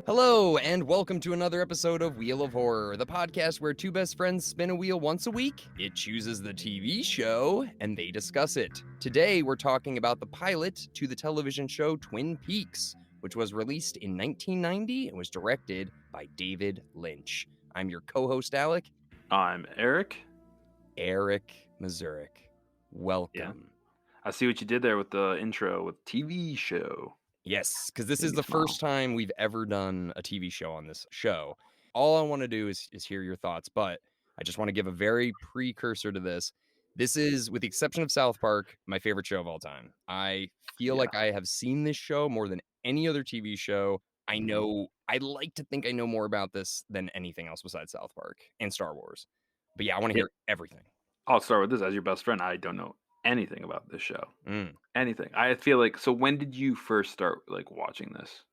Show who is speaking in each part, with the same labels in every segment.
Speaker 1: Hello, and welcome to another episode of Wheel of Horror, the podcast where two best friends spin a wheel once a week. It chooses the TV show, and they discuss it. Today, we're talking about the pilot to the television show Twin Peaks, which was released in 1990 and was directed by David Lynch. I'm your co-host, Alec.
Speaker 2: I'm Eric.
Speaker 1: Eric Mazurik. Welcome.
Speaker 2: I see what you did there with the intro with TV show.
Speaker 1: Yes, because this
Speaker 2: Made
Speaker 1: is
Speaker 2: me
Speaker 1: the
Speaker 2: smile.
Speaker 1: first time we've ever done a TV show on this show. All I want to do is hear your thoughts, but I just want to give a very precursor to this. This is, with the exception of South Park, my favorite show of all time. I feel
Speaker 2: Yeah.
Speaker 1: like I have seen this show more than any other TV show. I like to think I know more about this than anything else besides South Park and Star Wars. But yeah, I want to
Speaker 2: Yeah.
Speaker 1: hear everything.
Speaker 2: I'll start with this. As your best friend, I don't know anything about this show.
Speaker 1: Mm.
Speaker 2: Anything. I feel like, so when did you first start watching this?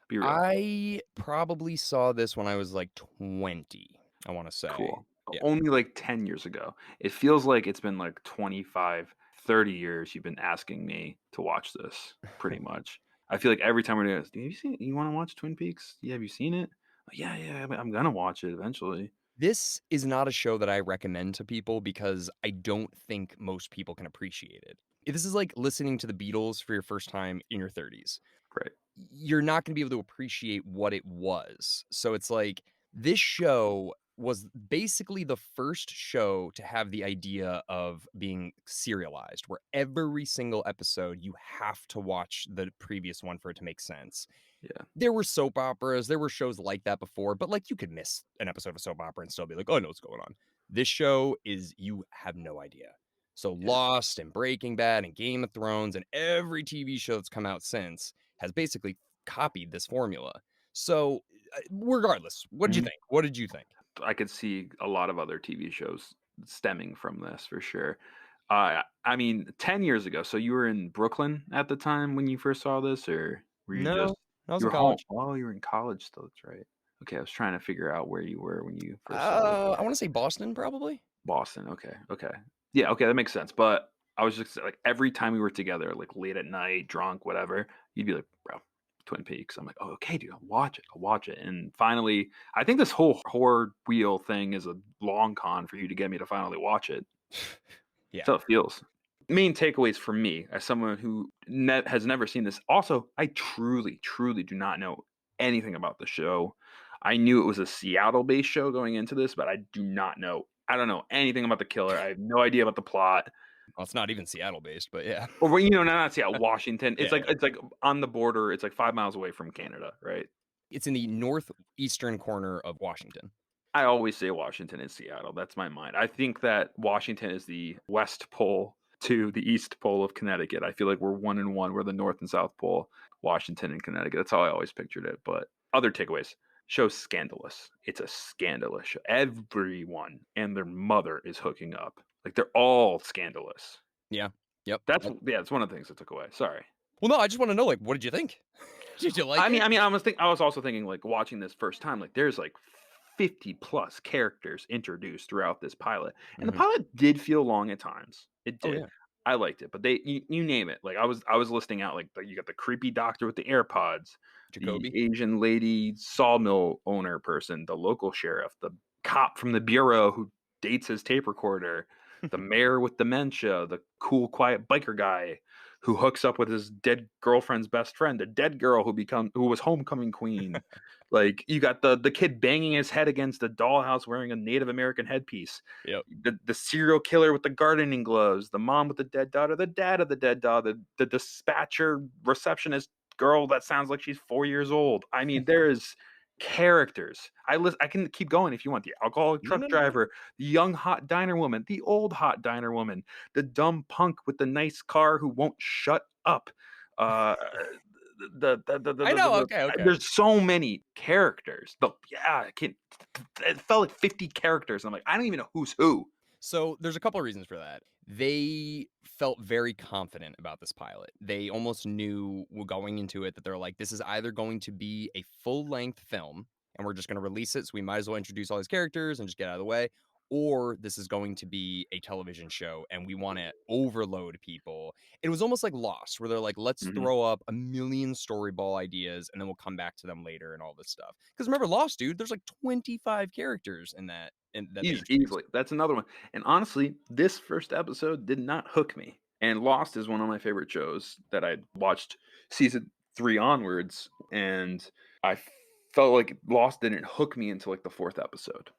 Speaker 2: Be real.
Speaker 1: I probably saw this when I was like 20, I want to say.
Speaker 2: Cool.
Speaker 1: Yeah.
Speaker 2: Only 10 years ago. It feels like it's been 25, 30 years you've been asking me to watch this, pretty much. I feel like every time we're doing this, have you seen it? You want to watch Twin Peaks? Yeah, have you seen it? Yeah, I'm going to watch it eventually.
Speaker 1: This is not a show that I recommend to people because I don't think most people can appreciate it. This is like listening to the Beatles for your first time in your 30s.
Speaker 2: Right.
Speaker 1: You're not going to be able to appreciate what it was. So it's like this show was basically the first show to have the idea of being serialized, where every single episode you have to watch the previous one for it to make sense.
Speaker 2: Yeah.
Speaker 1: There were soap operas, there were shows like that before, but you could miss an episode of a soap opera and still be like, oh, I know what's going on. This show is, you have no idea. So
Speaker 2: Yeah.
Speaker 1: Lost and Breaking Bad and Game of Thrones and every TV show that's come out since has basically copied this formula. So regardless, what did you think? What did you think?
Speaker 2: I could see a lot of other TV shows stemming from this for sure. 10 years ago. So you were in Brooklyn at the time when you first saw this, or were you
Speaker 1: No, I was
Speaker 2: you
Speaker 1: in
Speaker 2: were home?
Speaker 1: college.
Speaker 2: Oh, you were in college still. That's right. Okay, I was trying to figure out where you were when you first saw
Speaker 1: I want to say Boston, probably.
Speaker 2: Boston. Okay. Yeah, okay, that makes sense. But I was just every time we were together, late at night, drunk, whatever, you'd be like, bro, Twin Peaks. I'm like, oh, okay, dude, I'll watch it. And finally, I think this whole horror wheel thing is a long con for you to get me to finally watch it.
Speaker 1: Yeah.
Speaker 2: So it feels. Main takeaways for me, as someone who has never seen this. Also, I truly do not know anything about the show. I knew it was a Seattle-based show going into this, but I don't know anything about the killer. I have no idea about the plot.
Speaker 1: Well, it's not even Seattle based, but yeah.
Speaker 2: Or not Seattle, Washington. It's
Speaker 1: Yeah.
Speaker 2: it's on the border. It's 5 miles away from Canada, right?
Speaker 1: It's in the northeastern corner of Washington.
Speaker 2: I always say Washington is Seattle. That's my mind. I think that Washington is the West Pole to the East Pole of Connecticut. I feel like we're 1 and 1. We're the North and South Pole, Washington and Connecticut. That's how I always pictured it. But other takeaways. Show's scandalous. It's a scandalous show. Everyone and their mother is hooking up. They're all scandalous.
Speaker 1: Yeah. Yep.
Speaker 2: It's one of the things I took away. Sorry.
Speaker 1: Well, no, I just want to know, what did you think? Did you like it?
Speaker 2: I was also thinking, watching this first time, there's 50 plus characters introduced throughout this pilot, and the pilot did feel long at times. It did.
Speaker 1: Oh, yeah.
Speaker 2: I liked it, but you name it. I was listing out you got the creepy doctor with the AirPods,
Speaker 1: Jacoby.
Speaker 2: the Asian lady sawmill owner person, the local sheriff, the cop from the bureau who dates his tape recorder, the mayor with dementia, the cool quiet biker guy who hooks up with his dead girlfriend's best friend, the dead girl who was homecoming queen. You got the kid banging his head against a dollhouse wearing a Native American headpiece.
Speaker 1: Yep.
Speaker 2: The serial killer with the gardening gloves, the mom with the dead daughter, the dad of the dead daughter, the dispatcher receptionist girl that sounds like she's 4 years old. I mean, there's characters. I can keep going if you want. The alcoholic truck driver, the young hot diner woman, the old hot diner woman, the dumb punk with the nice car who won't shut up. I
Speaker 1: know. Okay.
Speaker 2: There's so many characters. It felt like 50 characters. I'm like, I don't even know who's who.
Speaker 1: So there's a couple of reasons for that. They felt very confident about this pilot. They almost knew going into it that they're like, this is either going to be a full-length film, and we're just going to release it, so we might as well introduce all these characters and just get out of the way, or this is going to be a television show and we want to overload people. It was almost like Lost, where they're like, let's
Speaker 2: Mhm.
Speaker 1: throw up a million story-ball ideas and then we'll come back to them later and all this stuff. Because remember Lost, dude, there's like 25 characters in that they introduced.
Speaker 2: Easily. That's another one. And honestly, this first episode did not hook me. And Lost is one of my favorite shows that I watched season 3 onwards, and I felt like Lost didn't hook me until like the 4th episode.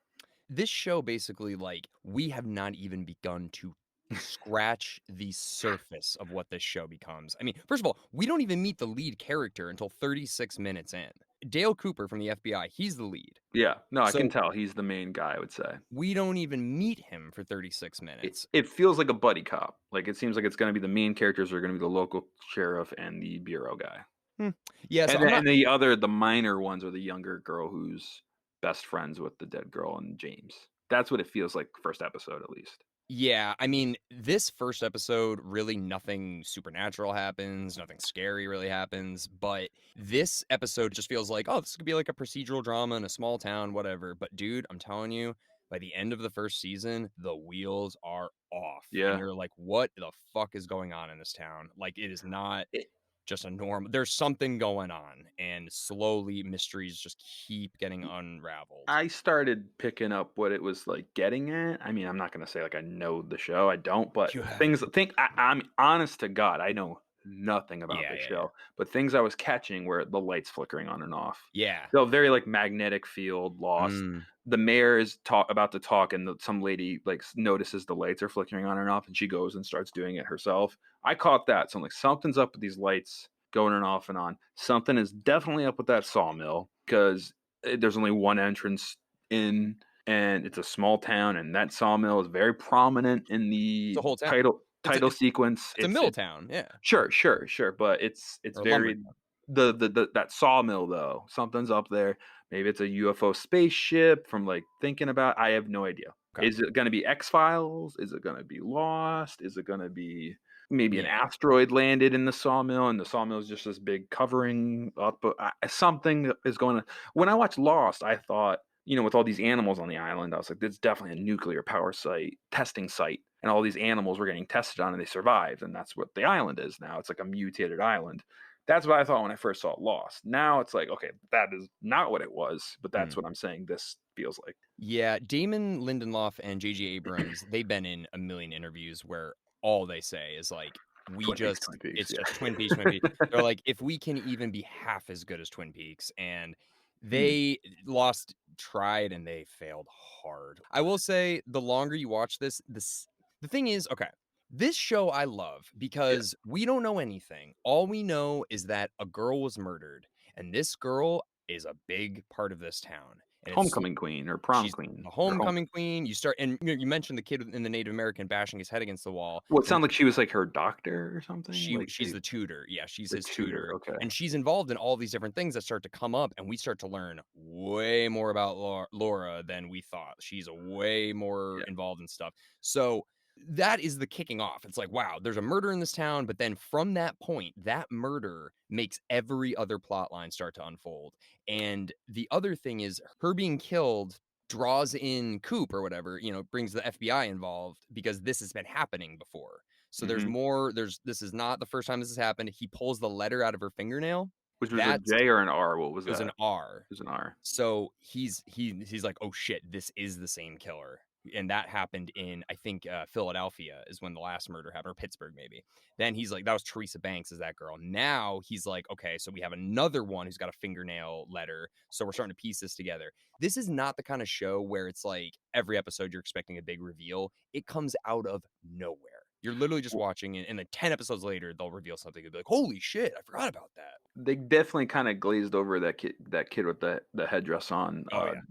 Speaker 1: This show basically, like, we have not even begun to scratch the surface of what this show becomes. I mean, first of all, we don't even meet the lead character until 36 minutes in. Dale Cooper from the FBI, he's the lead.
Speaker 2: Yeah, no, I can
Speaker 1: So
Speaker 2: tell he's the main guy, I would say.
Speaker 1: we don't even meet him for 36 minutes.
Speaker 2: It feels like a buddy cop. Like it seems like it's going to be the main characters are going to be the local sheriff and the bureau guy.
Speaker 1: Yeah, so
Speaker 2: And
Speaker 1: I'm
Speaker 2: then,
Speaker 1: not.
Speaker 2: and the minor ones are the younger girl who's best friends with the dead girl and James. That's what it feels like first episode at least.
Speaker 1: Yeah, I mean, this first episode, really nothing supernatural happens, nothing scary really happens, but this episode just feels like, oh, this could be like a procedural drama in a small town, whatever. But dude, I'm telling you, by the end of the first season, the wheels are off. And
Speaker 2: Yeah.
Speaker 1: you're like, what the fuck is going on in this town? Like, it is not
Speaker 2: It-
Speaker 1: just a normal, there's something going on, and slowly mysteries just keep getting unraveled.
Speaker 2: I started picking up what it was like getting at. I mean, I'm not gonna say like I know the show. I don't, but
Speaker 1: You have
Speaker 2: I'm honest to God, I know nothing about
Speaker 1: Yeah,
Speaker 2: this
Speaker 1: yeah,
Speaker 2: show. But things I was catching were the lights flickering on and off.
Speaker 1: yeah.
Speaker 2: So very like magnetic field, lost.
Speaker 1: Mm.
Speaker 2: The mayor is about to talk, and some lady like notices the lights are flickering on and off, and she goes and starts doing it herself. I caught that, so I'm like, something's up with these lights going on and off and on. Something is definitely up with that sawmill because there's only one entrance in, and it's a small town, and that sawmill is very prominent in the
Speaker 1: The whole town.
Speaker 2: title sequence.
Speaker 1: It's a mill town, yeah.
Speaker 2: Sure, but it's
Speaker 1: Or a
Speaker 2: very
Speaker 1: lumber town.
Speaker 2: the that sawmill though. Something's up there. Maybe it's a UFO spaceship from like thinking about. I have no idea.
Speaker 1: Okay.
Speaker 2: Is it going to be X-Files? Is it going to be Lost? Is it going to be maybe an
Speaker 1: Yeah.
Speaker 2: asteroid landed in the sawmill and the sawmill is just this big covering up? Something is going to. When I watched Lost, I thought, with all these animals on the island, I was like, "This is definitely a nuclear power site, testing site." And all these animals were getting tested on and they survived. And that's what the island is now. It's like a mutated island. That's what I thought when I first saw Lost. Now it's like, okay, that is not what it was, but that's what I'm saying this feels like.
Speaker 1: Yeah, Damon Lindelof and J.J. Abrams, they've been in a million interviews where all they say is like,
Speaker 2: Twin Peaks,
Speaker 1: it's
Speaker 2: yeah.
Speaker 1: just Twin Peaks, Twin Peaks. They're like, if we can even be half as good as Twin Peaks, and they Lost tried and they failed hard. I will say, the longer you watch this, the thing is, okay, this show I love because we don't know anything. All we know is that a girl was murdered, and this girl is a big part of this town. And
Speaker 2: Homecoming queen or prom
Speaker 1: she's
Speaker 2: queen.
Speaker 1: the homecoming queen. You start, and you mentioned the kid in the Native American bashing his head against the wall.
Speaker 2: Well, it sounded like she was like her doctor or something.
Speaker 1: She's the tutor. Yeah, she's
Speaker 2: the
Speaker 1: his tutor.
Speaker 2: Okay.
Speaker 1: And she's involved in all these different things that start to come up, and we start to learn way more about Laura than we thought. She's way more involved in stuff. So that is the kicking off. It's like, wow, there's a murder in this town, but then from that point, that murder makes every other plot line start to unfold. And the other thing is her being killed draws in Coop or whatever, brings the FBI involved because this has been happening before. So there's more, this is not the first time this has happened. He pulls the letter out of her fingernail.
Speaker 2: Which was a J or an R? What was that?
Speaker 1: It was an R.
Speaker 2: It was an R.
Speaker 1: So he's like, oh shit, this is the same killer. And that happened in, I think, Philadelphia is when the last murder happened, or Pittsburgh maybe. Then he's like, that was Teresa Banks is that girl. Now he's like, okay, so we have another one who's got a fingernail letter. So we're starting to piece this together. This is not the kind of show where it's like every episode you're expecting a big reveal. It comes out of nowhere. You're literally just watching it, and then 10 episodes later, they'll reveal something and be like, holy shit, I forgot about that.
Speaker 2: They definitely kind of glazed over that kid with the headdress on.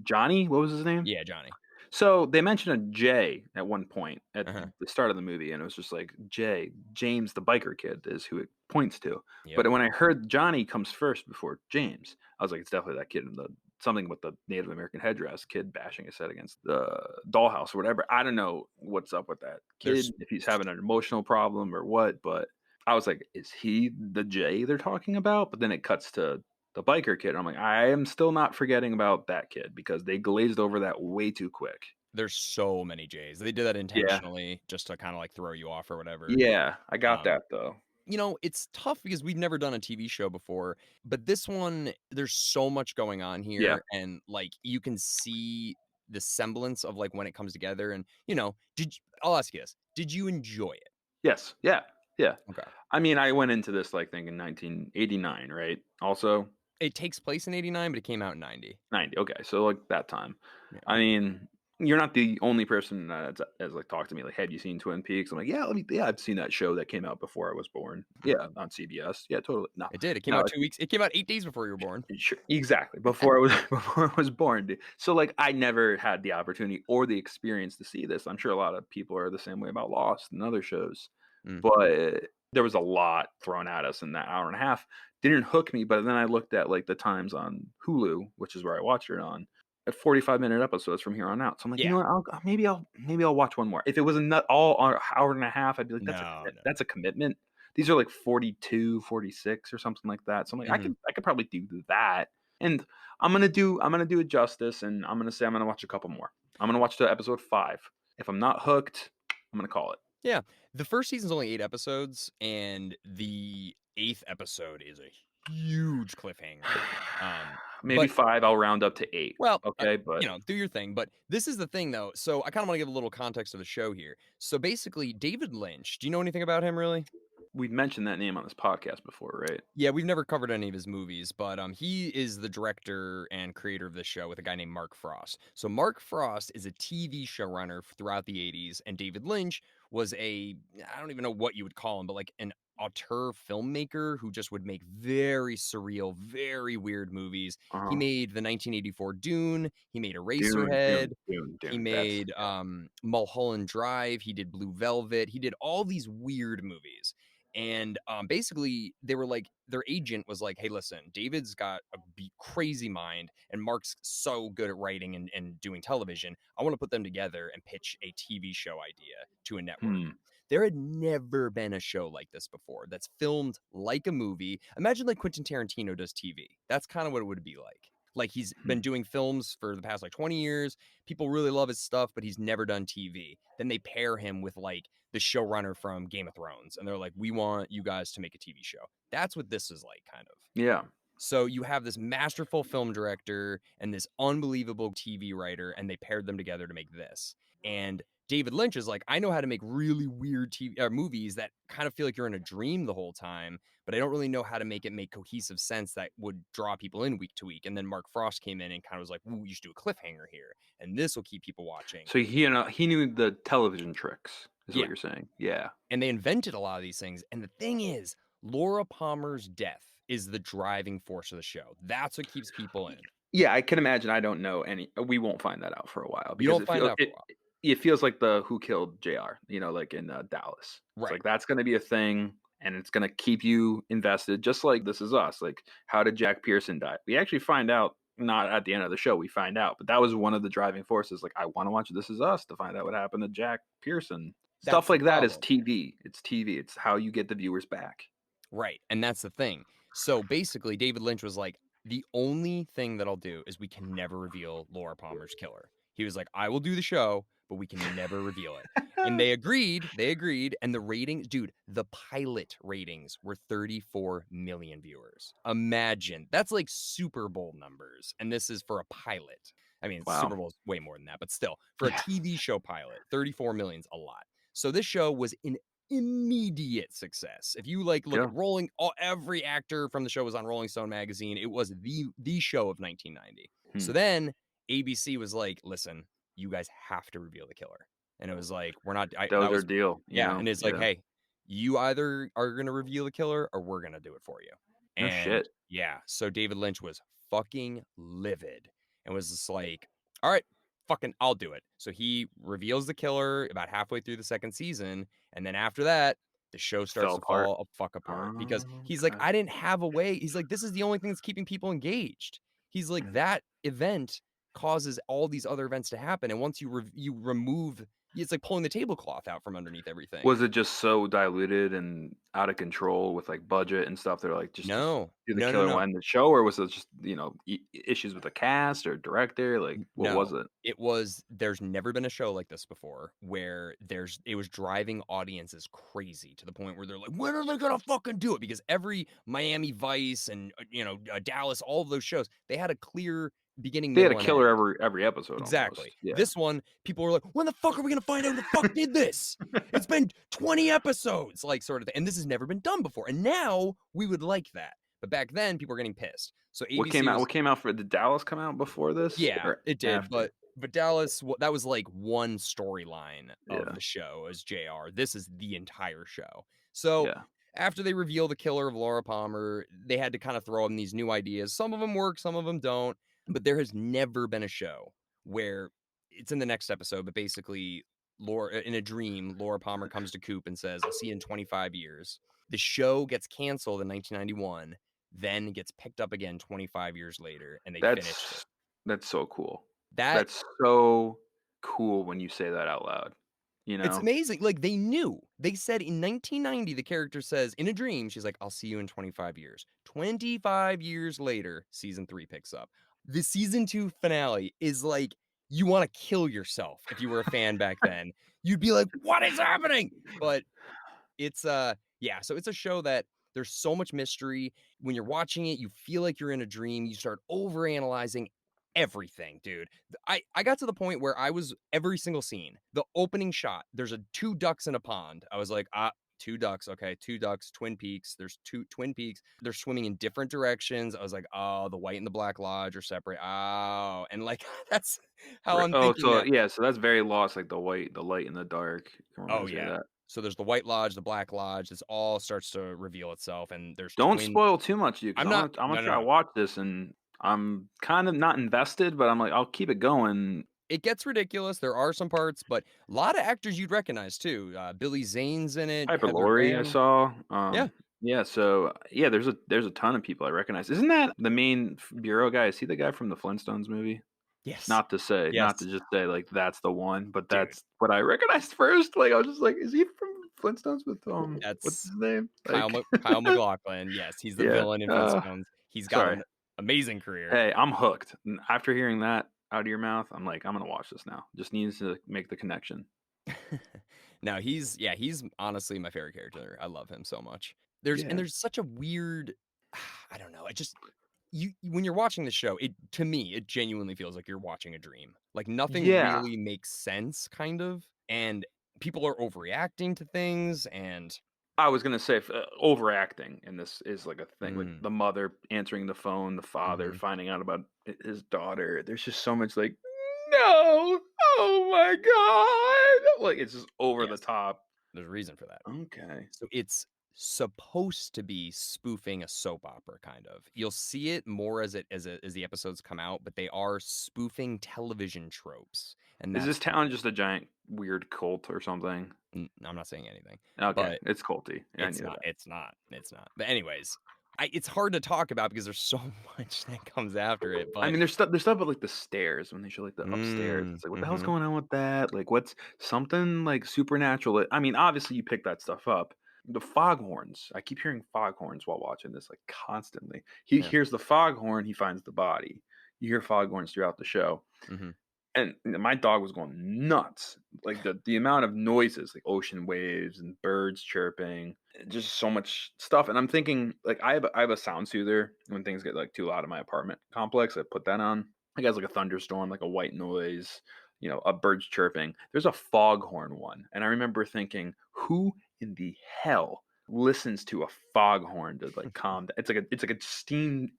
Speaker 2: Johnny, what was his name?
Speaker 1: Yeah, Johnny.
Speaker 2: So they mentioned a J at one point at the start of the movie, and it was just like James the biker kid is who it points to. Yep. But when I heard Johnny comes first before James, I was like, it's definitely that kid in something with the Native American headdress, kid bashing his head against the dollhouse or whatever. I don't know what's up with that kid, if he's having an emotional problem or what, but I was like, is he the J they're talking about? But then it cuts to the biker kid. I'm like, I am still not forgetting about that kid because they glazed over that way too quick.
Speaker 1: There's so many J's. They did that
Speaker 2: Yeah.
Speaker 1: intentionally just to kind of like throw you off or whatever.
Speaker 2: Yeah, I got
Speaker 1: Um,
Speaker 2: that though.
Speaker 1: it's tough because we've never done a TV show before, but this one, there's so much going on
Speaker 2: Yeah.
Speaker 1: here, and like you can see the semblance of like when it comes together. And I'll ask you this: did you enjoy it?
Speaker 2: Yes. Yeah. Yeah.
Speaker 1: Okay.
Speaker 2: I mean, I went into this like thinking 1989, right? Also
Speaker 1: It takes place in '89, but it came out in '90.
Speaker 2: 90. Okay, so like that time.
Speaker 1: Yeah.
Speaker 2: I mean, you're not the only person that's like talked to me like, "Have you seen Twin Peaks?" I'm like, "Yeah, yeah, I've seen that show that came out before I was born. Yeah, on CBS. Yeah, totally. No,
Speaker 1: It did. It came
Speaker 2: no,
Speaker 1: out 2 weeks. It came out 8 days before you were born.
Speaker 2: sure, exactly before I was before I was born. Dude. So like, I never had the opportunity or the experience to see this. I'm sure a lot of people are the same way about Lost and other shows,
Speaker 1: Mm.
Speaker 2: but there was a lot thrown at us in that hour and a half. Didn't hook me, but then I looked at like the times on Hulu, which is where I watched it on, at 45-minute episodes from here on out. So I'm like, you
Speaker 1: Yeah.
Speaker 2: know what? Maybe I'll watch one more. If it was a nut all hour and a half, I'd be like,
Speaker 1: No.
Speaker 2: that's a commitment. These are like 42, 46 or something like that. So I'm like,
Speaker 1: Mhm.
Speaker 2: I could probably do that. And I'm gonna do it justice, and I'm gonna say I'm gonna watch a couple more. I'm gonna watch to episode 5. If I'm not hooked, I'm gonna call it.
Speaker 1: Yeah. The first season's only 8 episodes, and the 8th episode is a huge cliffhanger.
Speaker 2: Maybe
Speaker 1: But
Speaker 2: 5, I'll round up to 8.
Speaker 1: well,
Speaker 2: Okay, but
Speaker 1: do your thing. But this is the thing, though. So I kind of want to give a little context of the show here. So basically, David Lynch. Do you know anything about him, really?
Speaker 2: we've mentioned that name on this podcast before, right?
Speaker 1: Yeah, we've never covered any of his movies, but he is the director and creator of this show with a guy named Mark Frost. So Mark Frost is a TV showrunner throughout the 80s, and David Lynch was I don't even know what you would call him, but like an auteur filmmaker who just would make very surreal, very weird movies. He
Speaker 2: Uh-huh.
Speaker 1: made the 1984 Dune, he made
Speaker 2: Dune,
Speaker 1: Eraserhead,
Speaker 2: Dune, Dune,
Speaker 1: he
Speaker 2: Dune. That's
Speaker 1: made Mulholland Drive, he did Blue Velvet, he did all these weird movies. And basically, they were like, their agent was like, hey, listen, David's got a crazy mind, and Mark's so good at writing and doing television. I want to put them together and pitch a TV show idea to a network.
Speaker 2: Hmm.
Speaker 1: There had never been a show like this before that's filmed like a movie. Imagine like Quentin Tarantino does TV. That's kind of what it would be like. Like he's been doing films for the past like 20 years. People really love his stuff, but he's never done TV. Then they pair him with like the showrunner from Game of Thrones, and they're like, "We want you guys to make a TV show." That's what this is like, kind of.
Speaker 2: Yeah.
Speaker 1: So you have this masterful film director and this unbelievable TV writer, and they paired them together to make this. And David Lynch is like, I know how to make really weird TV movies that kind of feel like you're in a dream the whole time, but I don't really know how to make it make cohesive sense that would draw people in week to week. And then Mark Frost came in and kind of was like, "Ooh, you should do a cliffhanger here, and this will keep people watching."
Speaker 2: So he knew the television tricks, is what
Speaker 1: Yeah.
Speaker 2: you're saying. Yeah.
Speaker 1: And they invented a lot of these things. And the thing is, Laura Palmer's death is the driving force of the show. That's what keeps people in.
Speaker 2: Yeah, I can imagine. I don't know any. We won't find that out for a while
Speaker 1: You
Speaker 2: because
Speaker 1: don't find out for a while.
Speaker 2: it feels like the Who Killed Jr. Like in Dallas. It's
Speaker 1: Right.
Speaker 2: like that's going to be a thing, and it's going to keep you invested, just like This Is Us. Like, how did Jack Pearson die? We actually find out not at the end of the show. We find out, but that was one of the driving forces. Like, I want to watch This Is Us to find out what happened to Jack Pearson.
Speaker 1: That's
Speaker 2: Stuff
Speaker 1: the
Speaker 2: like that is
Speaker 1: problem.
Speaker 2: TV. It's TV. It's how you get the viewers back.
Speaker 1: Right. And that's the thing. So basically, David Lynch was like, the only thing that I'll do is we can never reveal Laura Palmer's killer. He was like, I will do the show, but we can never reveal it. And they agreed. And the ratings, dude, the pilot ratings were 34 million viewers. Imagine. That's like Super Bowl numbers. And this is for a pilot. I mean,
Speaker 2: Wow.
Speaker 1: Super Bowl is way more than that, but still, for
Speaker 2: Yeah.
Speaker 1: a TV show pilot, 34 million's a lot. So this show was an immediate success. If you like look
Speaker 2: Yeah.
Speaker 1: at every actor from the show was on Rolling Stone magazine. It was the show of 1990. So then ABC was like, listen, you guys have to reveal the killer. And it was like, we're not
Speaker 2: That was their deal.
Speaker 1: yeah. And it's like,
Speaker 2: Yeah.
Speaker 1: hey, you either are gonna reveal the killer or we're gonna do it for you.
Speaker 2: No
Speaker 1: And
Speaker 2: shit.
Speaker 1: yeah, so David Lynch was fucking livid and was just like, all right, fucking I'll do it. So he reveals the killer about halfway through the second season, and then after that, the show starts
Speaker 2: Fell
Speaker 1: to
Speaker 2: apart.
Speaker 1: fall fuck apart because
Speaker 2: Oh,
Speaker 1: he's like,
Speaker 2: okay.
Speaker 1: I didn't have a way. He's like, this is the only thing that's keeping people engaged. He's like, that event causes all these other events to happen, and once you you remove, it's like pulling the tablecloth out from underneath everything.
Speaker 2: Was it just so diluted and out of control with like budget and stuff? They're like, just
Speaker 1: No,
Speaker 2: Did the
Speaker 1: No, no,
Speaker 2: killer
Speaker 1: no.
Speaker 2: want the show, or was it just, issues with the cast or director? Like, what was
Speaker 1: No,
Speaker 2: it?
Speaker 1: there's never been a show like this before where it was driving audiences crazy to the point where they're like, "When are they gonna fucking do it?" Because every Miami Vice and, Dallas, all of those shows, they had a clear beginning,
Speaker 2: They had a
Speaker 1: middle, and
Speaker 2: killer
Speaker 1: end.
Speaker 2: every episode almost.
Speaker 1: Exactly.
Speaker 2: Yeah.
Speaker 1: This one, people were like, "When the fuck are we gonna find out who the fuck did this? It's been 20 episodes," like, sort of thing, and this has never been done before, and now we would like that. But back then, people were getting pissed. So ABC was
Speaker 2: What came out for did Dallas come out before this
Speaker 1: yeah,
Speaker 2: or
Speaker 1: it did,
Speaker 2: after?
Speaker 1: but Dallas, that was, like, one storyline of
Speaker 2: Yeah.
Speaker 1: the show as JR. This is the entire show. So,
Speaker 2: Yeah.
Speaker 1: after they reveal the killer of Laura Palmer, they had to kinda throw in these new ideas. Some of them work, some of them don't, but there has never been a show where it's in the next episode, but basically, Laura in a dream, Laura Palmer comes to Coop and says, "I'll see you in 25 years." The show gets canceled in 1991, then gets picked up again 25 years later, and they finished it.
Speaker 2: That's that's so cool.
Speaker 1: That
Speaker 2: That's so cool when you say that out loud, you
Speaker 1: It's
Speaker 2: know?
Speaker 1: amazing, like, they knew. They said in 1990, the character says in a dream, she's like, "I'll see you in 25 years." 25 years later, season 3 picks up. The season 2 finale is like, you wanna kill yourself if you were a fan back then. You'd be like, "What is happening?" But it's, yeah, so it's a show that there's so much mystery. When you're watching it, you feel like you're in a dream. You start overanalyzing everything, dude. I got to the point where I was every single scene, the opening shot, there's 2 ducks in a pond. I was like, "Ah, 2 ducks, okay, 2 ducks, Twin Peaks. There's 2 Twin Peaks. They're swimming in different directions." I was like, "Oh, the White and the Black Lodge are separate. Oh," and, like, that's how I'm
Speaker 2: Oh,
Speaker 1: thinking
Speaker 2: so
Speaker 1: now.
Speaker 2: yeah, so that's very Lost, like the light and the dark. It
Speaker 1: Oh,
Speaker 2: reminds me of
Speaker 1: yeah.
Speaker 2: that.
Speaker 1: So there's the White Lodge, the Black Lodge. This all starts to reveal itself, and there's
Speaker 2: Don't
Speaker 1: twin
Speaker 2: spoil too much, dude, because
Speaker 1: I'm not
Speaker 2: I'm gonna
Speaker 1: no, no,
Speaker 2: try to
Speaker 1: no.
Speaker 2: watch this, and I'm kind of not invested, but I'm like, I'll keep it going.
Speaker 1: It gets ridiculous. There are some parts, but a lot of actors you'd recognize too. Billy Zane's in it,
Speaker 2: Piper
Speaker 1: Heather
Speaker 2: Laurie, I
Speaker 1: Graham.
Speaker 2: saw.
Speaker 1: Yeah.
Speaker 2: Yeah, so yeah, there's a ton of people I recognize. Isn't that the main bureau guy? Is he the guy from the Flintstones movie?
Speaker 1: Yes.
Speaker 2: Not to
Speaker 1: Yes,
Speaker 2: just say like that's the one, but
Speaker 1: dude.
Speaker 2: that's what I recognized first. Like I was just like, is he from Flintstones with what's
Speaker 1: That's
Speaker 2: his name? Like
Speaker 1: Kyle MacLachlan. Yes, he's the
Speaker 2: yeah.
Speaker 1: villain in Flintstones. He's got
Speaker 2: Sorry.
Speaker 1: an amazing career.
Speaker 2: Hey, I'm hooked. After hearing that out of your mouth, I'm like, I'm gonna watch this now. Just needs to make the connection.
Speaker 1: No, he's honestly my favorite character. I love him so much.
Speaker 2: Yeah.
Speaker 1: There's such a weird I don't know. When you're watching the show, to me, it genuinely feels like you're watching a dream. Like nothing
Speaker 2: Yeah.
Speaker 1: really makes sense, kind of, and people are overreacting to things, and
Speaker 2: I was gonna say overacting in this is like a thing. Like
Speaker 1: mm,
Speaker 2: the mother answering the phone, the father
Speaker 1: mhm,
Speaker 2: finding out about his daughter. There's just so much like, no, oh my god, like it's just over the
Speaker 1: yes,
Speaker 2: top.
Speaker 1: there's a reason for that.
Speaker 2: Okay.
Speaker 1: So it's supposed to be spoofing a soap opera, kind of. You'll see it more as the episodes come out, but they are spoofing television tropes, and
Speaker 2: Is
Speaker 1: that's
Speaker 2: this town just a giant weird cult or something?
Speaker 1: I'm not saying anything,
Speaker 2: Okay,
Speaker 1: but
Speaker 2: it's culty. Yeah, I
Speaker 1: it's
Speaker 2: knew
Speaker 1: not.
Speaker 2: that.
Speaker 1: It's not. It's not. But anyways, it's hard to talk about because there's so much that comes after it.
Speaker 2: I
Speaker 1: But
Speaker 2: mean, there's stuff with like the stairs when they show like the upstairs. It's like, what the hell's
Speaker 1: mhm.
Speaker 2: going on with that? Like, what's something like supernatural? I mean, obviously you pick that stuff up. The foghorns. I keep hearing foghorns while watching this, like constantly. He
Speaker 1: Yeah.
Speaker 2: hears the foghorn, he finds the body. You hear foghorns throughout the show.
Speaker 1: Mhm.
Speaker 2: And my dog was going nuts. Like the amount of noises, like ocean waves and birds chirping, just so much stuff. And I'm thinking, like, I have a sound soother when things get like too loud in my apartment complex. I put that on. It has like a thunderstorm, like a white noise, a bird's chirping. There's a foghorn one, and I remember thinking, who in the hell listens to a foghorn to like calm down? It's like a steam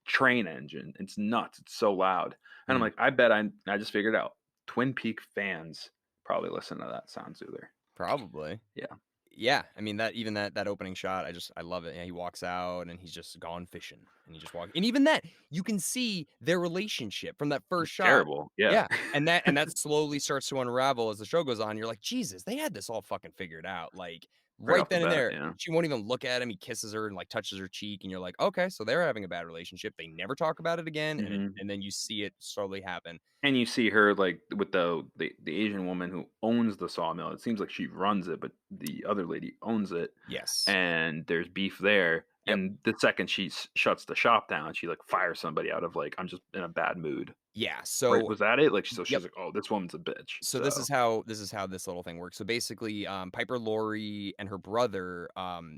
Speaker 2: train engine. It's nuts. It's so loud. And I'm
Speaker 1: Mm,
Speaker 2: like, I bet I just figured out. Twin Peak fans probably listen to that sound soother.
Speaker 1: probably.
Speaker 2: Yeah.
Speaker 1: Yeah. I mean that opening shot, I love it. Yeah, he walks out and he's just gone fishing, and he just walks. And even that, you can see their relationship from that first
Speaker 2: It's
Speaker 1: shot.
Speaker 2: terrible. Yeah.
Speaker 1: Yeah. And that slowly starts to unravel as the show goes on. You're like, Jesus, they had this all fucking figured out. Like
Speaker 2: Right
Speaker 1: right
Speaker 2: off the
Speaker 1: then and
Speaker 2: bat,
Speaker 1: there,
Speaker 2: yeah.
Speaker 1: she won't even look at him. He kisses her and like touches her cheek, and you're like, okay, so they're having a bad relationship. They never talk about it again,
Speaker 2: Mhm.
Speaker 1: and then you see it slowly happen.
Speaker 2: And you see her like with the Asian woman who owns the sawmill. It seems like she runs it, but the other lady owns it.
Speaker 1: Yes.
Speaker 2: And there's beef there.
Speaker 1: Yep.
Speaker 2: And the second she shuts the shop down, she like fires somebody out of like, I'm just in a bad mood.
Speaker 1: Yeah.
Speaker 2: Right?
Speaker 1: So
Speaker 2: Was that it? Like, so
Speaker 1: yep.
Speaker 2: she's like, oh, this woman's a bitch.
Speaker 1: So this is
Speaker 2: So,
Speaker 1: how this little thing works. So basically, Piper Laurie and her brother,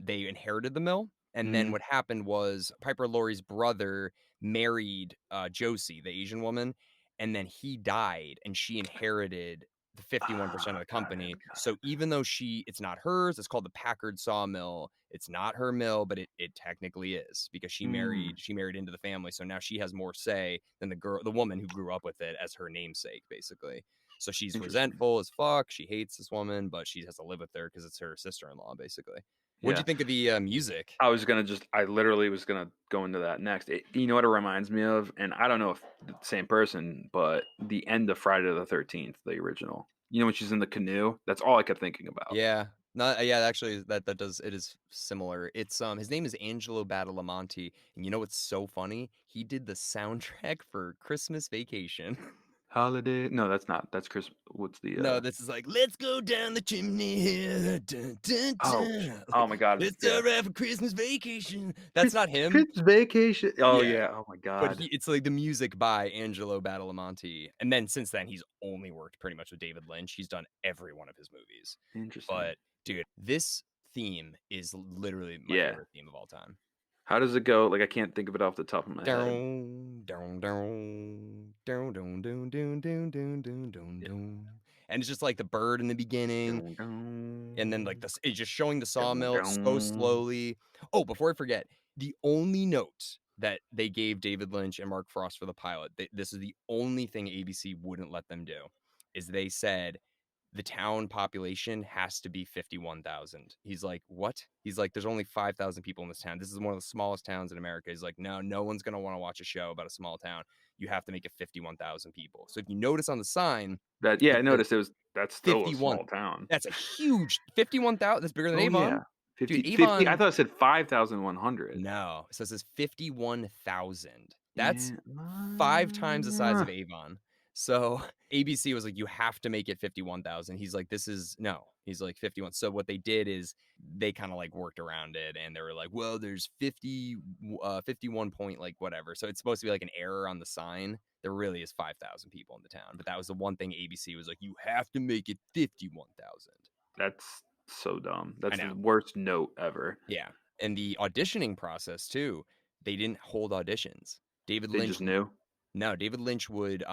Speaker 1: they inherited the mill, and then
Speaker 2: mhm.
Speaker 1: what happened was Piper Laurie's brother married Josie, the Asian woman, and then he died, and she inherited the 51% of the
Speaker 2: Got it.
Speaker 1: company. So even though it's not hers, it's called the Packard Sawmill. It's not her mill, but it technically is because
Speaker 2: Mm,
Speaker 1: she married into the family. So now she has more say than the woman who grew up with it as her namesake, basically. So she's
Speaker 2: interesting.
Speaker 1: resentful as fuck. She hates this woman, but she has to live with her because it's her sister-in-law, basically. What'd you
Speaker 2: Yeah.
Speaker 1: think of the music?
Speaker 2: I literally was gonna go into that next. You know what it reminds me of? And I don't know if the same person, but the end of Friday the 13th, the original. You know when she's in the canoe? That's all I kept thinking about.
Speaker 1: Yeah. Not yeah, actually that does it is similar. It's his name is Angelo Badalamenti, and you know what's so funny? He did the soundtrack for Christmas Vacation.
Speaker 2: Holiday? No, that's not. That's Chris. What's the
Speaker 1: No, this is like, let's go down the chimney here. Dun, dun,
Speaker 2: Oh,
Speaker 1: dun.
Speaker 2: oh my God.
Speaker 1: Let's
Speaker 2: Yeah.
Speaker 1: arrive for Christmas vacation. That's not him.
Speaker 2: Christmas vacation. Oh
Speaker 1: Yeah.
Speaker 2: yeah. Oh my
Speaker 1: But
Speaker 2: God.
Speaker 1: it's like the music by Angelo Badalamenti. And then since then, he's only worked pretty much with David Lynch. He's done every one of his movies.
Speaker 2: Interesting.
Speaker 1: But dude, this theme is literally my
Speaker 2: Yeah.
Speaker 1: favorite theme of all time.
Speaker 2: How does it go? Like I can't think of it off the top of my head.
Speaker 1: Down, down, down, down, down, down, down, down, down, down, down,
Speaker 2: Yeah.
Speaker 1: down. And it's just like the bird in the beginning,
Speaker 2: Dun,
Speaker 1: and then like
Speaker 2: dun,
Speaker 1: this it's just showing the
Speaker 2: dun,
Speaker 1: sawmill so
Speaker 2: dun.
Speaker 1: slowly. Oh, before I forget, the only note that they gave David Lynch and Mark Frost for the pilot, this is the only thing ABC wouldn't let them do, is they said the town population has to be 51,000. He's like, what? He's like, there's only 5,000 people in this town. This is one of the smallest towns in America. He's like, no one's going to want to watch a show about a small town. You have to make it 51,000 people. So if you notice on the sign,
Speaker 2: That yeah,
Speaker 1: it
Speaker 2: I
Speaker 1: says
Speaker 2: noticed that's still a
Speaker 1: 51.
Speaker 2: small town.
Speaker 1: That's a huge 51,000. That's bigger than
Speaker 2: Oh
Speaker 1: Avon.
Speaker 2: yeah.
Speaker 1: Dude,
Speaker 2: 50. I
Speaker 1: Avon,
Speaker 2: thought it said 5,100.
Speaker 1: no. So it says 51,000. That's
Speaker 2: Yeah.
Speaker 1: 5 times the size of Avon. So ABC was like, you have to make it 51,000. He's like, this is no. He's like 51. So what they did is they kind of like worked around it and they were like, well, there's 51 point like whatever. So it's supposed to be like an error on the sign. There really is 5,000 people in the town. But that was the one thing ABC was like, you have to make it 51,000.
Speaker 2: That's so dumb.
Speaker 1: I
Speaker 2: That's
Speaker 1: know.
Speaker 2: the worst note ever.
Speaker 1: Yeah. And the auditioning process too, they didn't hold auditions. David
Speaker 2: They
Speaker 1: Lynch
Speaker 2: just knew.
Speaker 1: No, David Lynch would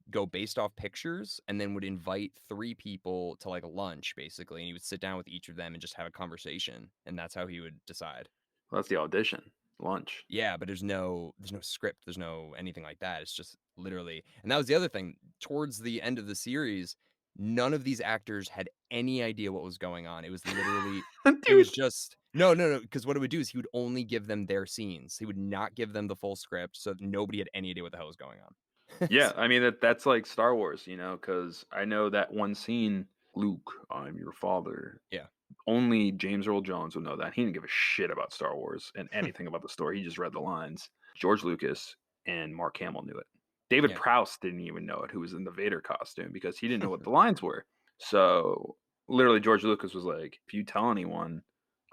Speaker 1: go based off pictures and then would invite 3 people to like a lunch basically, and he would sit down with each of them and just have a conversation, and that's how he would decide.
Speaker 2: Well, that's the audition. Lunch.
Speaker 1: Yeah, but there's no script, there's no anything like that. It's just literally, and that was the other thing. Towards the end of the series, none of these actors had any idea what was going on. It was literally, it was
Speaker 2: Dude.
Speaker 1: just no, because what it would do is he would only give them their scenes. He would not give them the full script, so nobody had any idea what the hell was going on.
Speaker 2: Yeah, I mean that's like Star Wars, because I know that one scene, Luke, I'm your father.
Speaker 1: Yeah.
Speaker 2: Only James Earl Jones would know that. He didn't give a shit about Star Wars and anything about the story. He just read the lines. George Lucas and Mark Hamill knew it. David
Speaker 1: Yeah.
Speaker 2: Prowse didn't even know it, who was in the Vader costume, because he didn't know what the lines were. So literally, George Lucas was like, if you tell anyone,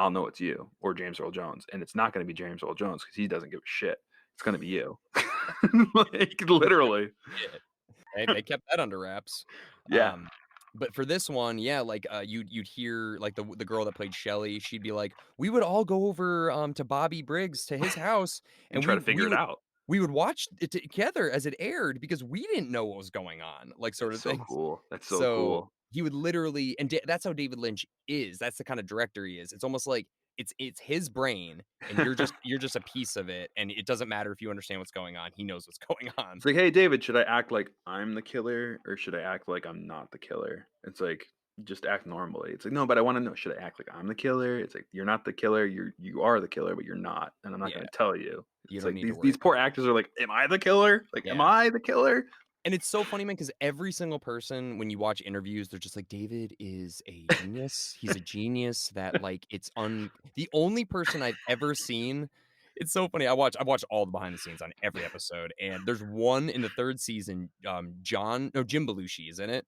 Speaker 2: I'll know it's you or James Earl Jones. And it's not going to be James Earl Jones because he doesn't give a shit. It's going to be you. Like, literally.
Speaker 1: They kept that under wraps.
Speaker 2: Yeah.
Speaker 1: But for this one, yeah, like you'd hear like the girl that played Shelly, she'd be like, we would all go over to Bobby Briggs to his house,
Speaker 2: And
Speaker 1: and
Speaker 2: try to figure it out.
Speaker 1: we would watch it together as it aired because we didn't know what was going on, like sort
Speaker 2: That's
Speaker 1: of
Speaker 2: so
Speaker 1: thing.
Speaker 2: cool. That's so
Speaker 1: So
Speaker 2: cool.
Speaker 1: he would literally, and that's how David Lynch is. That's the kind of director he is. It's almost like it's his brain, and you're just a piece of it, and it doesn't matter if you understand what's going on. He knows what's going on.
Speaker 2: It's like, hey, David, should I act like I'm the killer or should I act like I'm not the killer? It's like, just act normally. It's like, no, but I want to know, should I act like I'm the killer? It's like, you're not the killer. You are the killer, but you're not, and I'm not
Speaker 1: Yeah,
Speaker 2: going to tell you.
Speaker 1: you
Speaker 2: It's
Speaker 1: don't
Speaker 2: like
Speaker 1: need to worry
Speaker 2: these poor
Speaker 1: about it.
Speaker 2: actors are like, am I the killer? Like, am
Speaker 1: Yeah.
Speaker 2: I the killer?
Speaker 1: And it's so funny, man, because every single person, when you watch interviews, they're just like, David is a genius. He's a genius that, like, the only person I've ever seen. It's so funny. I've watched all the behind the scenes on every episode, and there's one in the 3rd season, Jim Belushi is in it,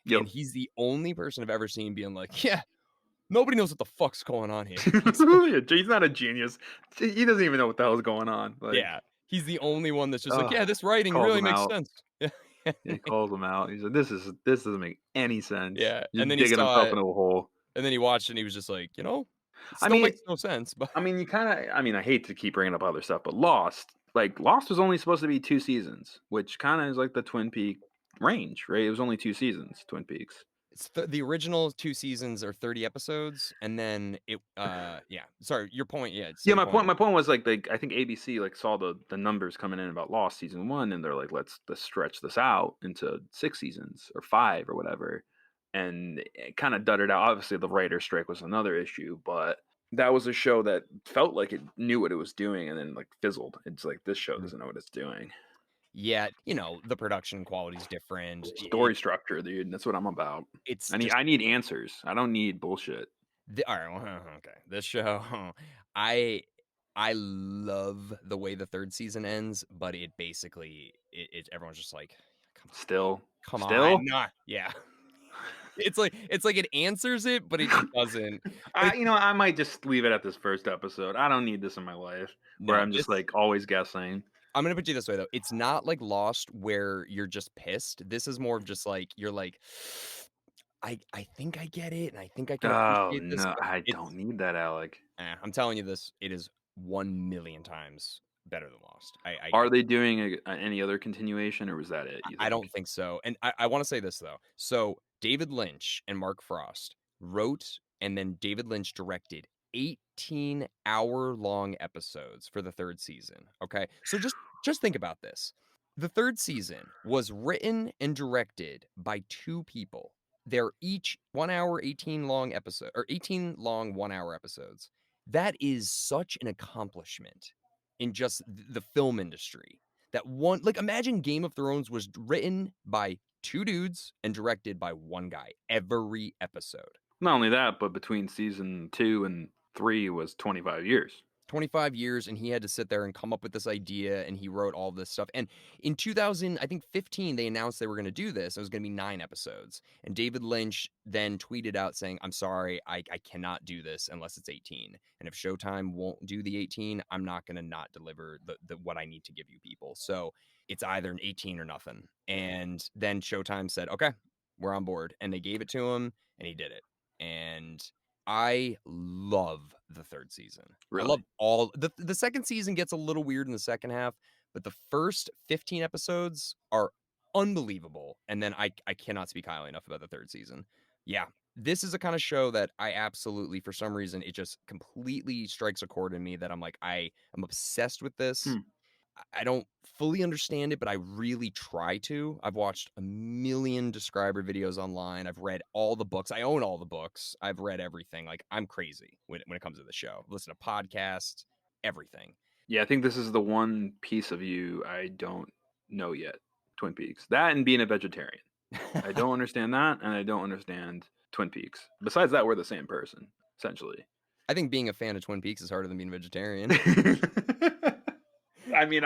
Speaker 2: Yep.
Speaker 1: and he's the only person I've ever seen being like, yeah, Nobody knows what the fuck's going on here.
Speaker 2: He's not a genius. He doesn't even know what the hell's going on. Like,
Speaker 1: Yeah, he's the only one that's just like,
Speaker 2: oh,
Speaker 1: "Yeah, this writing
Speaker 2: calls
Speaker 1: really
Speaker 2: him
Speaker 1: makes
Speaker 2: out.
Speaker 1: sense." Yeah.
Speaker 2: He calls him out. He said, this doesn't make any sense.
Speaker 1: Yeah, and
Speaker 2: Just
Speaker 1: then he
Speaker 2: digging
Speaker 1: saw
Speaker 2: himself
Speaker 1: it,
Speaker 2: into a hole.
Speaker 1: and then he watched it, and he was just like, "It
Speaker 2: I
Speaker 1: still
Speaker 2: mean,
Speaker 1: makes no sense," but
Speaker 2: you kind of. I mean, I hate to keep bringing up other stuff, but Lost was only supposed to be 2 seasons, which kind of is like the Twin Peak range, right? It was only 2 seasons, Twin Peaks.
Speaker 1: it's the original 2 seasons are 30 episodes, and then yeah, sorry, your point, yeah, say
Speaker 2: Yeah,
Speaker 1: your
Speaker 2: my point.
Speaker 1: point.
Speaker 2: My point was like I think ABC like saw the numbers coming in about Lost season 1, and they're like, let's stretch this out into 6 seasons or 5 or whatever, and it kind of duttered out. Obviously, the writer strike was another issue, but that was a show that felt like it knew what it was doing, and then like fizzled. It's like this show
Speaker 1: Mm.
Speaker 2: doesn't know what it's doing.
Speaker 1: Yeah, the production quality's different.
Speaker 2: Story structure, dude. That's what I'm about.
Speaker 1: It's
Speaker 2: I need
Speaker 1: just
Speaker 2: I need answers. I don't need bullshit.
Speaker 1: alright, well, okay, this show, I I love the way the 3rd season ends, but it basically everyone's just like, "Come on,
Speaker 2: Still,
Speaker 1: come on."
Speaker 2: still.
Speaker 1: Nah, yeah. It's like it answers it, but it doesn't. Like,
Speaker 2: I might just leave it at this first episode. I don't need this in my life where
Speaker 1: no,
Speaker 2: I'm just
Speaker 1: this
Speaker 2: like always guessing.
Speaker 1: I'm gonna put you this way though. It's not like Lost where you're just pissed. This is more of just like you're like, I think I get it, and I think I can
Speaker 2: Oh
Speaker 1: appreciate this,
Speaker 2: no,
Speaker 1: but
Speaker 2: I don't need that, Alec.
Speaker 1: I'm telling you this, it is 1,000,000 times better than Lost.
Speaker 2: Are they doing any other continuation, or was that it? You
Speaker 1: I don't
Speaker 2: think?
Speaker 1: think so. And I want to say this though. So David Lynch and Mark Frost wrote, and then David Lynch directed 18-hour-long episodes for the 3rd season. Okay, so just think about this. The 3rd season was written and directed by 2 people. They're each 1 hour, 18 long episode, or 18 long 1 hour episodes. That is such an accomplishment in just the film industry. That one, like, imagine Game of Thrones was written by 2 dudes and directed by 1 guy every episode.
Speaker 2: Not only that, but between season 2 and 3 was 25 years.
Speaker 1: 25 years, and he had to sit there and come up with this idea, and he wrote all this stuff. And in 2000, I think 15, they announced they were going to do this. It was going to be 9 episodes. And David Lynch then tweeted out saying, "I'm sorry, I cannot do this unless it's 18. And if Showtime won't do the 18, I'm not going to not deliver the what I need to give you people. So it's either an 18 or nothing." And then Showtime said, "Okay, we're on board." And they gave it to him, and he did it. And I love the 3rd season. I love
Speaker 2: Really?
Speaker 1: all the 2nd season gets a little weird in the second half, but the first 15 episodes are unbelievable. And then I cannot speak highly enough about the 3rd season. Yeah, this is a kind of show that I absolutely, for some reason, it just completely strikes a chord in me that I'm like, I am obsessed with this.
Speaker 2: Hmm.
Speaker 1: I don't fully understand it, but I really try to. I've watched a million describer videos online. I've read all the books. I own all the books. I've read everything. Like, I'm crazy when it comes to the show. Listen to podcasts, everything.
Speaker 2: Yeah, I think this is the one piece of you I don't know yet. Twin Peaks. That and being a vegetarian. I don't understand that, and I don't understand Twin Peaks. Besides that, we're the same person, essentially.
Speaker 1: I think being a fan of Twin Peaks is harder than being a vegetarian.
Speaker 2: I mean,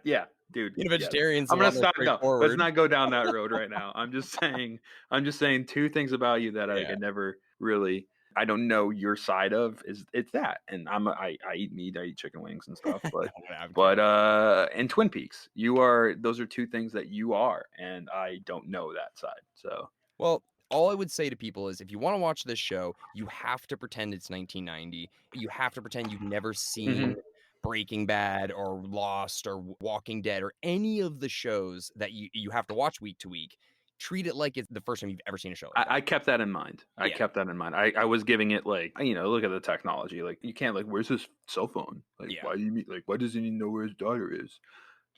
Speaker 2: yeah, dude.
Speaker 1: Being a
Speaker 2: Yes.
Speaker 1: vegetarian's
Speaker 2: I'm
Speaker 1: a
Speaker 2: gonna
Speaker 1: lot more
Speaker 2: stop. No, let's
Speaker 1: straightforward.
Speaker 2: not go down that road right now. I'm just saying. I'm just saying 2 things about you that I
Speaker 1: Yeah.
Speaker 2: never really. I don't know your side of. It's that, and I eat meat. I eat chicken wings and stuff. But
Speaker 1: I'm
Speaker 2: but
Speaker 1: kidding.
Speaker 2: in Twin Peaks, you are. Those are 2 things that you are, and I don't know that side. So
Speaker 1: Well, all I would say to people is if you want to watch this show, you have to pretend it's 1990. You have to pretend you've never seen
Speaker 2: Mhm.
Speaker 1: Breaking Bad or Lost or Walking Dead or any of the shows that you have to watch week to week. Treat it like it's the first time you've ever seen a show like that.
Speaker 2: I kept that in mind. I
Speaker 1: Yeah.
Speaker 2: kept that in mind. I was giving it like look at the technology. Like you can't like where's his cell phone? Like
Speaker 1: Yeah.
Speaker 2: why do you mean like why doesn't he know where his daughter is?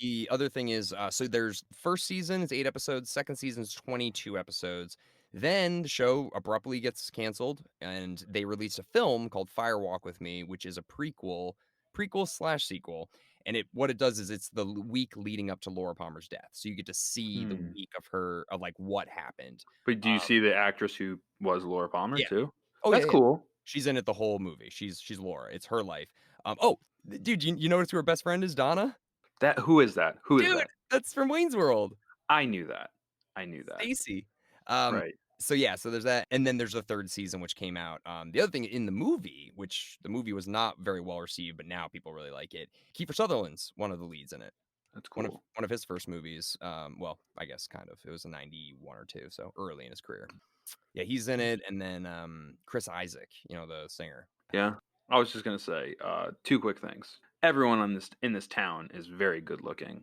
Speaker 1: The other thing is, so there's first season is 8 episodes, second season is 22 episodes. Then the show abruptly gets canceled, and they released a film called Fire Walk with Me, which is a prequel/sequel. And what it does is it's the week leading up to Laura Palmer's death, so you get to see the
Speaker 2: Hmm.
Speaker 1: week of her of like what happened.
Speaker 2: But do you
Speaker 1: Um,
Speaker 2: see the actress who was Laura Palmer
Speaker 1: yeah.
Speaker 2: too?
Speaker 1: Oh yeah,
Speaker 2: That's
Speaker 1: yeah.
Speaker 2: cool.
Speaker 1: She's in it the whole movie. She's Laura. It's her life. Oh, dude, you notice who her best friend is? Donna.
Speaker 2: That who is that? Who is
Speaker 1: Dude,
Speaker 2: that?
Speaker 1: that's from Wayne's World.
Speaker 2: I knew that. I knew that.
Speaker 1: Stacy. Um,
Speaker 2: Right.
Speaker 1: So yeah, so there's that, and then there's the third season which came out. The other thing in the movie, which the movie was not very well received, but now people really like it. Kiefer Sutherland's one of the leads in it.
Speaker 2: That's
Speaker 1: One of
Speaker 2: cool.
Speaker 1: one of his first movies. Well, I guess kind of. It was a 91 or 2, so early in his career. Yeah, he's in it, and then Chris Isaac, the singer.
Speaker 2: Yeah. I was just gonna say, two quick things. Everyone in this town is very good looking.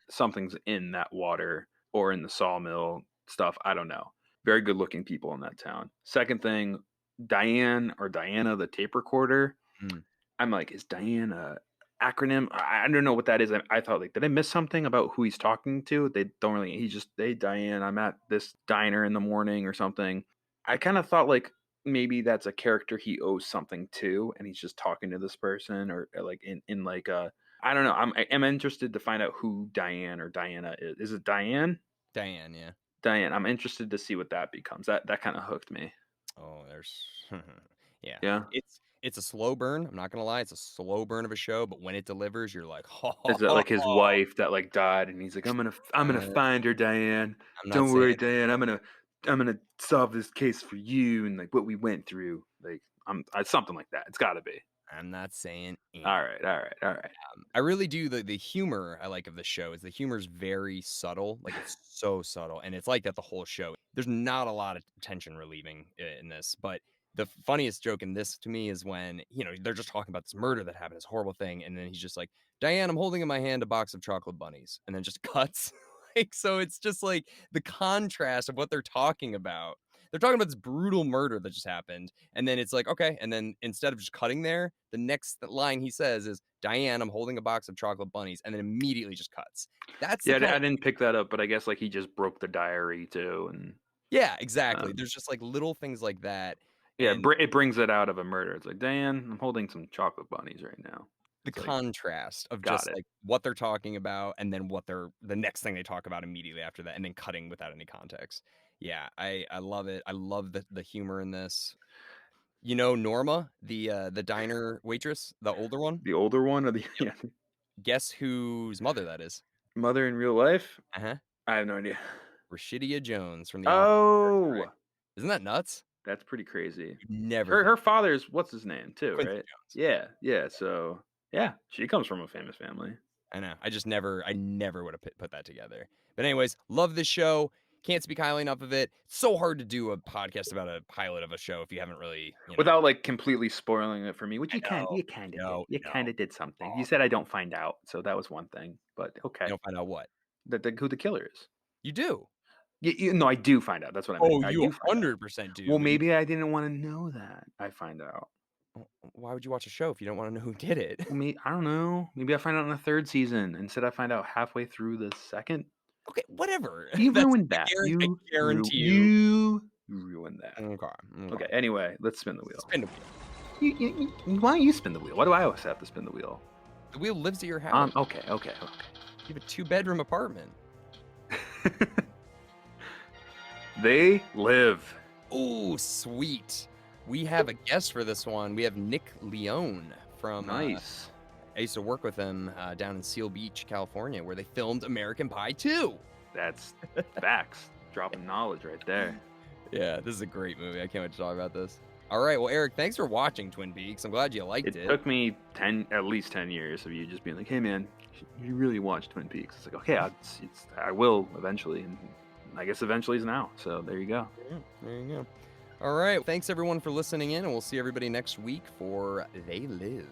Speaker 2: Something's in that water or in the sawmill stuff. I don't know. Very good looking people in that town. Second thing, Diane or Diana, the tape recorder.
Speaker 1: Mm.
Speaker 2: I'm like, is Diane a acronym? I don't know what that is. I thought, like, did I miss something about who he's talking to? They don't really. He just, hey, Diane, I'm at this diner in the morning or something. I kind of thought like maybe that's a character he owes something to, and he's just talking to this person, or like in like I don't know. I'm interested to find out who Diane or Diana is. Is it Diane?
Speaker 1: Diane, yeah.
Speaker 2: Diane. I'm interested to see what that becomes. That kind of hooked me.
Speaker 1: Oh, there's yeah.
Speaker 2: Yeah.
Speaker 1: It's a slow burn. I'm not gonna lie, it's a slow burn of a show, but when it delivers, you're like,
Speaker 2: Is it like his wife that like died, and he's like, I'm gonna find her, Diane.
Speaker 1: I'm not
Speaker 2: Don't worry,
Speaker 1: saying
Speaker 2: Diane. I'm gonna solve this case for you and like what we went through. Like something like that. It's got to be.
Speaker 1: I'm not saying
Speaker 2: All right.
Speaker 1: I really do. The humor I like of the show is the humor is very subtle. Like it's so subtle, and it's like that the whole show. There's not a lot of tension relieving in this, but the funniest joke in this to me is when they're just talking about this murder that happened, this horrible thing, and then he's just like, "Diane, I'm holding in my hand a box of chocolate bunnies," and then just cuts. Like so, it's just like the contrast of what they're talking about. They're talking about this brutal murder that just happened, and then it's like, okay, and then instead of just cutting there, the next line he says is, "Diane, I'm holding a box of chocolate bunnies," and then immediately just cuts. That's
Speaker 2: Yeah, I didn't pick that up, but I guess like he just broke the diary too, and
Speaker 1: yeah, exactly. There's just like little things like that.
Speaker 2: yeah,
Speaker 1: And
Speaker 2: it brings it out of a murder. It's like, Diane, I'm holding some chocolate bunnies right now.
Speaker 1: the
Speaker 2: It's like,
Speaker 1: contrast of
Speaker 2: got
Speaker 1: just
Speaker 2: it.
Speaker 1: like what they're talking about and then the next thing they talk about immediately after that, and then cutting without any context. Yeah, I love it. I love the humor in this. Norma, the diner waitress, the older one.
Speaker 2: The older one or the yeah,
Speaker 1: Guess whose mother that is?
Speaker 2: mother in real life?
Speaker 1: Uh-huh.
Speaker 2: I have no idea.
Speaker 1: Rashidia Jones from The Office.
Speaker 2: Oh,
Speaker 1: Isn't that nuts?
Speaker 2: that's pretty crazy.
Speaker 1: You'd never
Speaker 2: Her
Speaker 1: think
Speaker 2: father's what's his name too,
Speaker 1: Quincy
Speaker 2: right?
Speaker 1: Jones.
Speaker 2: Yeah. So yeah, she comes from a famous family.
Speaker 1: I know. I never would have put that together. But anyways, love this show. Can't speak highly enough of it. It's so hard to do a podcast about a pilot of a show if you haven't really,
Speaker 2: Without like completely spoiling it for me, which
Speaker 1: I
Speaker 2: you kind
Speaker 1: know.
Speaker 2: you kind of
Speaker 1: No,
Speaker 2: did. You
Speaker 1: no.
Speaker 2: kind of did something. You
Speaker 1: Oh,
Speaker 2: said I don't find out, so that was one thing. But
Speaker 1: you
Speaker 2: okay,
Speaker 1: don't find out what
Speaker 2: who the killer is.
Speaker 1: you do.
Speaker 2: No, I do find out. That's what I meant.
Speaker 1: Oh,
Speaker 2: I
Speaker 1: you
Speaker 2: do find out.
Speaker 1: 100% do.
Speaker 2: Well,
Speaker 1: But
Speaker 2: maybe I didn't want to know that. I find out.
Speaker 1: why would you watch a show if you don't want to know who did it?
Speaker 2: Well, I don't know. Maybe I find out in the third season. Instead, I find out halfway through the second.
Speaker 1: Okay, whatever.
Speaker 2: You
Speaker 1: That's
Speaker 2: ruined
Speaker 1: I
Speaker 2: that.
Speaker 1: guarantee you.
Speaker 2: You ruined that.
Speaker 1: Okay.
Speaker 2: Okay. Anyway, let's spin the wheel.
Speaker 1: Spin the wheel.
Speaker 2: Why don't you spin the wheel? Why do I always have to spin the wheel?
Speaker 1: The wheel lives at your house.
Speaker 2: Okay.
Speaker 1: You have a 2-bedroom apartment.
Speaker 2: They live.
Speaker 1: Oh, sweet. We have a guest for this one. We have Nick Leone from.
Speaker 2: Nice.
Speaker 1: I used to work with him down in Seal Beach, California, where they filmed American Pie 2.
Speaker 2: That's facts. Dropping knowledge right there.
Speaker 1: Yeah, this is a great movie. I can't wait to talk about this. All right, well, Eric, thanks for watching Twin Peaks. I'm glad you liked it.
Speaker 2: It took me at least 10 years of you just being like, "Hey, man, you really watch Twin Peaks?" It's like, okay, I will eventually, and I guess eventually is now. So there you go.
Speaker 1: Yeah, there you go. All right, thanks everyone for listening in, and we'll see everybody next week for They Live.